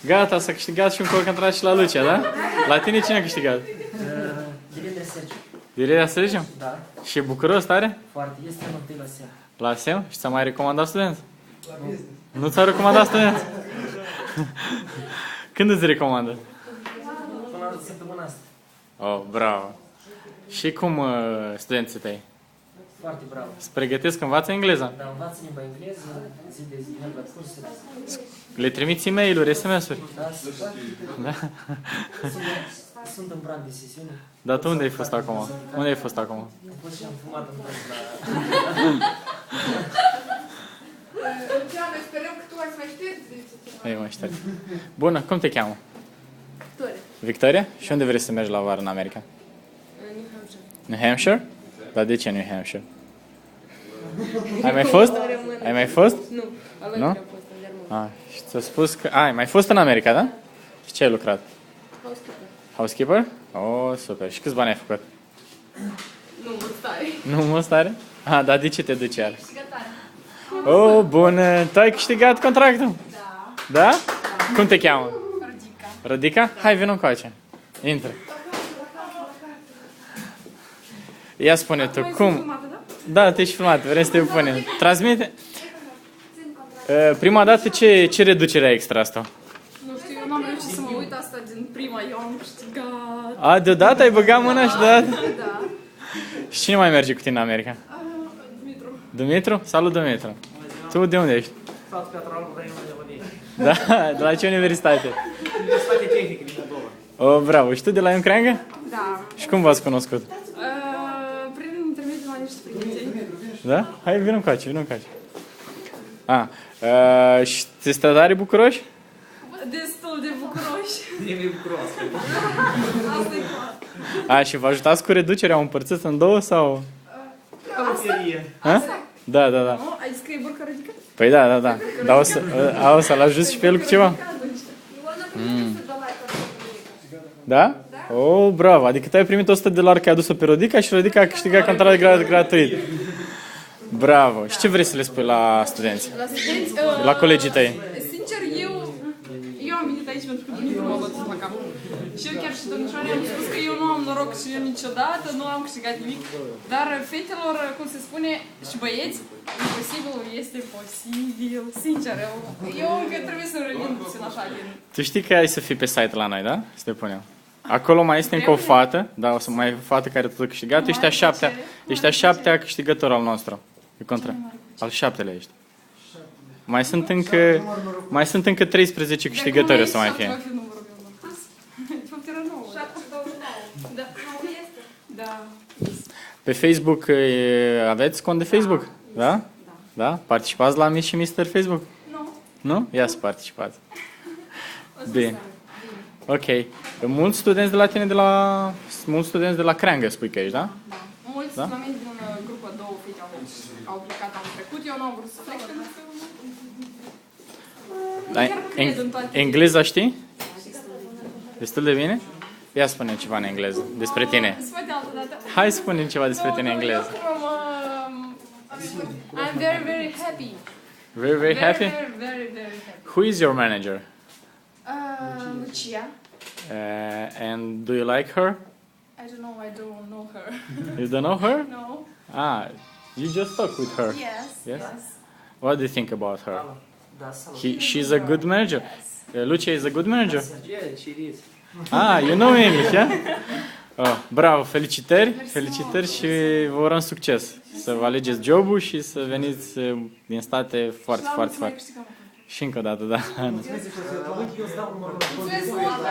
Gata, s-a câștigat și un concentrat și la Lucia, da? La tine cine a câștigat? Direct Sergiu. Direrea Sergiu? Da. Și e bucuros, tare? Foarte. Este în întâi la SEM. La SEM? Și ți-a mai recomandat studenți? Nu ți-a recomandat studenți? Când îți recomandă? Până săptămâna asta. Oh, bravo. Și cum studenții tăi? Foarte bravo. Se pregătesc, învață engleza? Dar învață limba engleză, zi de zi, merg la cursuri. Le trimiți e-mail-uri, SMS-uri? Da, super. Da? Sunt în prag de sesiune. Dar tu unde ai fost acum? Unde ai fost acum? Am fost și am fumat în prag la... Luciano, sperăm că tu ai să mai ștergi. Ei, mă șterg. Bună, cum te cheamă? Victoria. Victoria? Și unde vrei să mergi la vară în America? New Hampshire. New Hampshire? Dar de ce New Hampshire? Ai mai fost? Ai mai fost? Nu, alături Nu? am fost în Germania. Și ți-a spus că... ai mai fost în America, da? Și ce ai lucrat? Housekeeper. Housekeeper? Oh, super. Și câți bani ai făcut? Nu, mult tare. Nu mult tare? Dar de ce te duci iar? Câștigătoare. Oh, bun. Tu ai câștigat contractul? Da. Da? Cum te cheamă? Rodica. Rodica? Hai, vină încoace. Intră. Ia spune tu, cum... Da, te-ai și filmat, vrem să te punem. Transmite. Prima dată ce reducere ai extra asta? Nu știu, eu n-am reușit să mă uit asta din prima, eu am câștigat. Deodată ai băgat mâna și deodată? Da. Și cine mai merge cu tine în America? Dumitru. Dumitru? Salut, Dumitru. Tu de unde ești? Sfat Piatra Albu, Raionul de Vădie. Da? De la ce universitate? Universitate Tehnică din Moldova. Oh, bravo. Și tu de la Ion Creangă? Da. Și cum v-ați cunoscut? Prin intermediul la niște prieteni. Da? Hai, vină încoace, vină încoace. Și te strădari bucuroși? Destul de bucuroși. E mai bucuros. Asta e clar. Și vă ajutați cu reducerea? Au împărțit în două sau? Cafeterie. Da. Nu? Ai scrie burcă ridică? Păi da. Dar o să-l ajut și pe el cu ceva? Da? Oh, bravo. Adică tu ai primit $100 că ai adus-o pe Rodica și Rodica a câștigat contract gratuit. Bravo. Și ce vrei să le spui la studenți? La studenți? La colegii tăi? Sincer, eu am venit aici pentru că Dumitru m-a bătut la cap. Și eu chiar și domnișoare am spus că eu nu am noroc și eu niciodată nu am câștigat nimic. Dar fetelor, cum se spune, și băieți, imposibil este posibil. Sincer, eu încă trebuie să revin puțin așa din... Tu știi că ai să fii pe site la noi, da? Să te punem. Acolo mai este încă o fată, da, o să mai e o fată care tot a câștigat. Ești a șaptea câștigător al nostru. E contra. Al șaptelea ești. Mai sunt încă 13 câștigători o să mai fie. Da. Pe Facebook aveți cont de Facebook? Da? Da? Participați la Miss și Mr. Facebook? Nu. Nu? Ia să participați. Bine. Ok. Mulți studenți de la tine, mulți studenți de la Creangă, spui că ești, da? Da. Mulți la mine din grupă, două fete au plecat anul trecut, eu nu am vrut să plec pentru că... Chiar cred în toate. Engleza știi? Destul de bine? Ia spune ceva în engleză despre tine. Spune altă dată. Hai spune ceva despre tine în engleză. I'm very, very happy. Very, very happy? Very, very, very happy. Who is your manager? Lucia. And do you like her? I don't know, I don't know her. You don't know her? No. You just talk with her. Yes. What do you think about her? Da, salut. She's a good manager. Lucia is a good manager. Sergei, Ciris. You know English, yeah? Bravo, felicitări, felicitări și vă urăm succes. Să vă alegeți jobul și să veniți din state foarte, foarte, foarte. Și încă o dată, da. Mulțumesc mult!